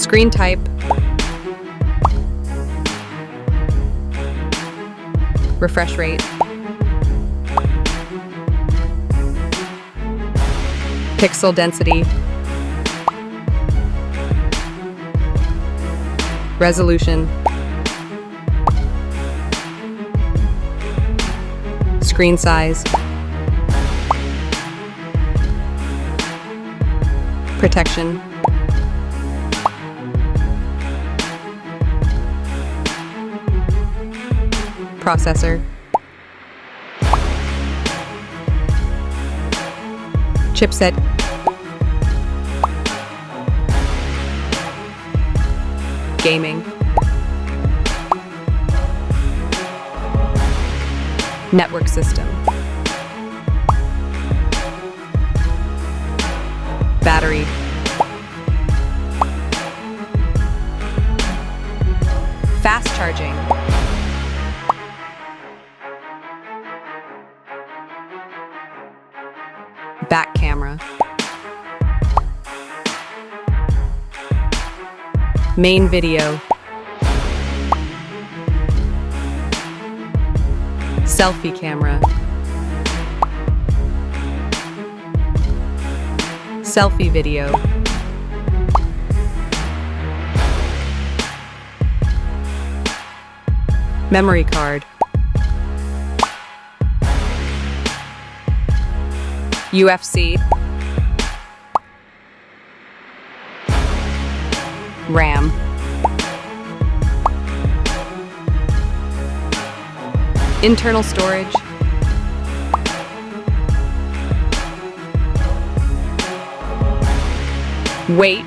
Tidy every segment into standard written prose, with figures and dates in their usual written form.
Screen type. Refresh rate. Pixel density. Resolution. Screen size. Protection. Processor. Chipset. Gaming. Network system. Battery. Fast charging. Back camera. Main video. Selfie camera. Selfie video. Memory card. UFC. RAM. Internal storage. Weight.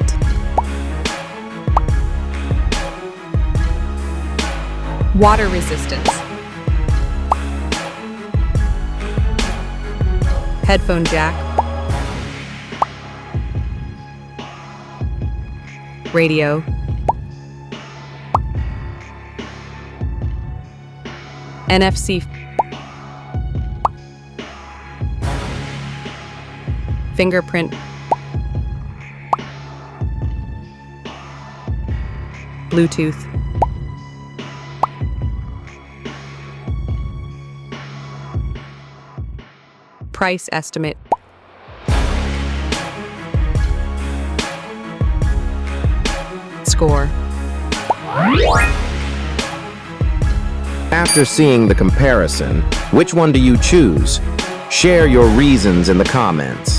Water resistance. Headphone jack. Radio. NFC. Fingerprint. Bluetooth. Price estimate. Score. After seeing the comparison, which one do you choose? Share your reasons in the comments.